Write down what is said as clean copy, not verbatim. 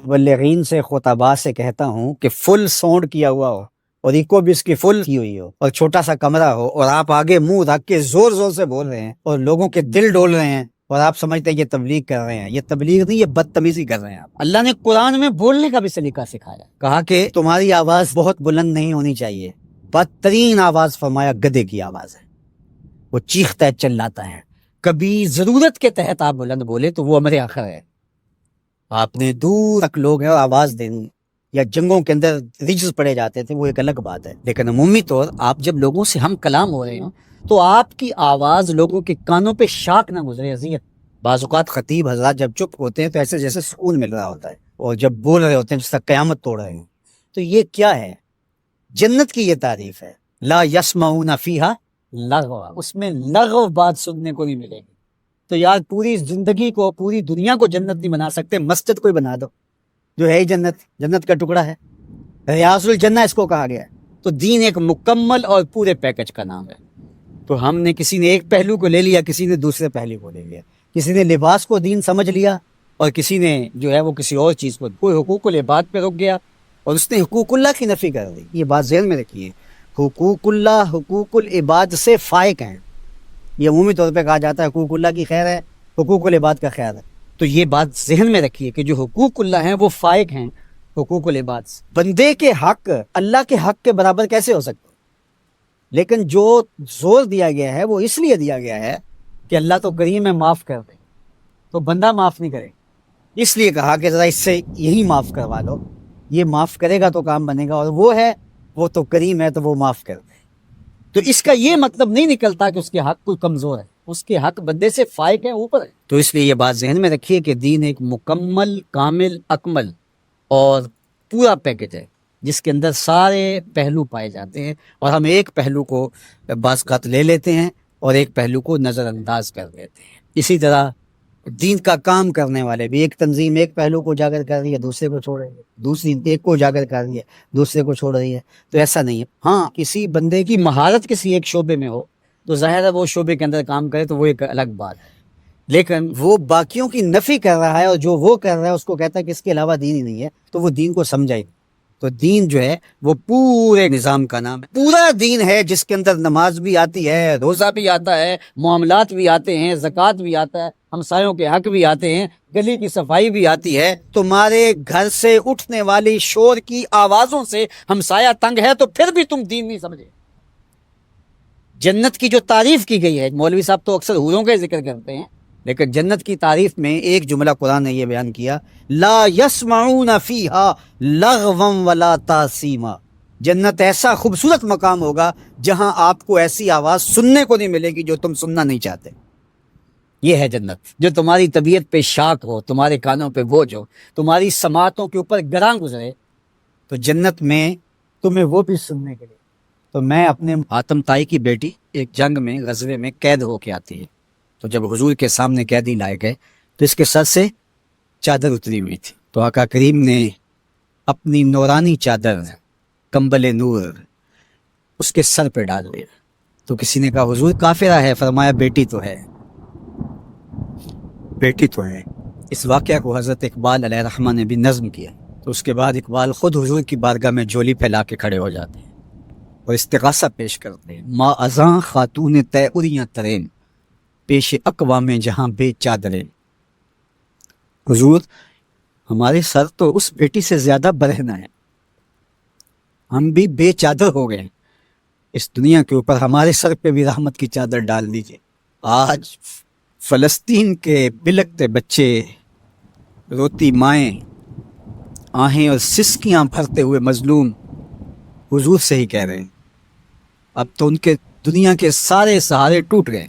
مبلغین سے خطباء سے کہتا ہوں کہ فل ساؤنڈ کیا ہوا ہو اور ایکو بھی اس کی فل کی ہوئی ہو اور چھوٹا سا کمرہ ہو اور آپ آگے منہ رکھ کے زور زور سے بول رہے ہیں اور لوگوں کے دل ڈول رہے ہیں اور آپ سمجھتے ہیں یہ تبلیغ کر رہے ہیں. یہ تبلیغ نہیں, یہ بدتمیزی کر رہے ہیں آپ. اللہ نے قرآن میں بولنے کا بھی سلیقہ سکھایا, کہا کہ تمہاری آواز بہت بلند نہیں ہونی چاہیے. بدترین آواز فرمایا گدھے کی آواز ہے, وہ چیختا ہے چلاتا ہے. کبھی ضرورت کے تحت آپ بلند بولے تو وہ امر آخر ہے. آپ نے دور تک لوگ ہیں اور آواز دینی یا جنگوں کے اندر رجز پڑے جاتے تھے, وہ ایک الگ بات ہے. لیکن عمومی طور آپ جب لوگوں سے ہم کلام ہو رہے ہوں تو آپ کی آواز لوگوں کے کانوں پہ شاک نہ گزرے, اذیت. بعض اوقات خطیب حضرات جب چپ ہوتے ہیں تو ایسے جیسے سکون مل رہا ہوتا ہے, اور جب بول رہے ہوتے ہیں جس طرح قیامت توڑ رہے ہیں. تو یہ کیا ہے؟ جنت کی یہ تعریف ہے, لا یسمعون فیہا لغوا, اس میں لغو بات سننے کو نہیں ملے گی. تو یار پوری زندگی کو, پوری دنیا کو جنت نہیں بنا سکتے, مسجد کوئی بنا دو جو ہے ہی جنت, جنت کا ٹکڑا ہے. ریاض الجنہ اس کو کہا گیا ہے. تو دین ایک مکمل اور پورے پیکج کا نام ہے. تو ہم نے کسی نے ایک پہلو کو لے لیا, کسی نے دوسرے پہلو کو لے لیا. کسی نے لباس کو دین سمجھ لیا اور کسی نے جو ہے وہ کسی اور چیز کو. کوئی حقوق العباد پہ رک گیا اور اس نے حقوق اللہ کی نفی کر دی. یہ بات ذہن میں رکھیے, حقوق اللہ حقوق العباد سے فائق ہیں. یہ عمومی طور پہ کہا جاتا ہے حقوق اللہ کی خیر ہے, حقوق العباد کا خیر ہے. تو یہ بات ذہن میں رکھیے کہ جو حقوق اللہ ہیں وہ فائق ہیں حقوق العباد سے. بندے کے حق اللہ کے حق کے برابر کیسے ہو سکتے؟ لیکن جو زور دیا گیا ہے وہ اس لیے دیا گیا ہے کہ اللہ تو کریم ہے, معاف کر دے, تو بندہ معاف نہیں کرے. اس لیے کہا کہ ذرا اس سے یہی معاف کروا لو, یہ معاف کرے گا تو کام بنے گا, اور وہ ہے وہ تو کریم ہے تو وہ معاف کر دے. تو اس کا یہ مطلب نہیں نکلتا کہ اس کے حق کوئی کمزور ہے, اس کے حق بندے سے فائق ہے, اوپر ہے. تو اس لیے یہ بات ذہن میں رکھیے کہ دین ایک مکمل, کامل, اکمل اور پورا پیکج ہے جس کے اندر سارے پہلو پائے جاتے ہیں, اور ہم ایک پہلو کو بعض اوقات لے لیتے ہیں اور ایک پہلو کو نظر انداز کر دیتے ہیں. اسی طرح دین کا کام کرنے والے بھی, ایک تنظیم ایک پہلو کو اجاگر کر رہی ہے, دوسرے کو چھوڑ رہی ہے, دوسری ایک کو اجاگر کر رہی ہے, دوسرے کو چھوڑ رہی ہے. تو ایسا نہیں ہے. ہاں کسی بندے کی مہارت کسی ایک شعبے میں ہو تو ظاہر ہے وہ شعبے کے اندر کام کرے تو وہ ایک الگ بات ہے, لیکن وہ باقیوں کی نفی کر رہا ہے اور جو وہ کر رہا ہے اس کو کہتا ہے کہ اس کے علاوہ دین ہی نہیں ہے, تو وہ دین کو سمجھا ہی نہیں. تو دین جو ہے وہ پورے نظام کا نام ہے, پورا دین ہے جس کے اندر نماز بھی آتی ہے, روزہ بھی آتا ہے, معاملات بھی آتے ہیں, زکوٰۃ بھی آتا ہے, ہمسایوں کے حق بھی آتے ہیں, گلی کی صفائی بھی آتی ہے. تمہارے گھر سے اٹھنے والی شور کی آوازوں سے ہمسایہ تنگ ہے تو پھر بھی تم دین نہیں سمجھے. جنت کی جو تعریف کی گئی ہے, مولوی صاحب تو اکثر حوروں کا ذکر کرتے ہیں, لیکن جنت کی تعریف میں ایک جملہ قرآن نے یہ بیان کیا, لا یسمعون فیہا لغوا ولا تاثیما. جنت ایسا خوبصورت مقام ہوگا جہاں آپ کو ایسی آواز سننے کو نہیں ملے گی جو تم سننا نہیں چاہتے. یہ ہے جنت, جو تمہاری طبیعت پہ شاک ہو, تمہارے کانوں پہ بوجھ ہو, تمہاری سماعتوں کے اوپر گراں گزرے. تو جنت میں تمہیں وہ بھی سننے کے لیے. تو میں اپنے حاتم طائی کی بیٹی ایک جنگ میں, غزوے میں قید ہو کے آتی ہے, تو جب حضور کے سامنے قیدی لائے گئے تو اس کے سر سے چادر اتری ہوئی تھی. تو آقا کریم نے اپنی نورانی چادر, کمبل نور, اس کے سر پہ ڈال دیا. تو کسی نے کہا حضور کافرہ ہے, فرمایا بیٹی تو ہے, بیٹی تو ہے. اس واقعہ کو حضرت اقبال علیہ الرحمہ نے بھی نظم کیا. تو اس کے بعد اقبال خود حضور کی بارگاہ میں جھولی پھیلا کے کھڑے ہو جاتے ہیں اور استغاثہ پیش کرتے ہیں. ما ازاں خاتون تیوریاں ترین, پیش اقوام جہاں بے چادریں. حضور ہمارے سر تو اس بیٹی سے زیادہ برہنہ ہے, ہم بھی بے چادر ہو گئے. اس دنیا کے اوپر ہمارے سر پہ بھی رحمت کی چادر ڈال دیجئے. آج فلسطین کے بلکتے بچے, روتی مائیں, آہیں اور سسکیاں بھرتے ہوئے مظلوم حضور سے ہی کہہ رہے ہیں اب تو ان کے دنیا کے سارے سہارے ٹوٹ گئے.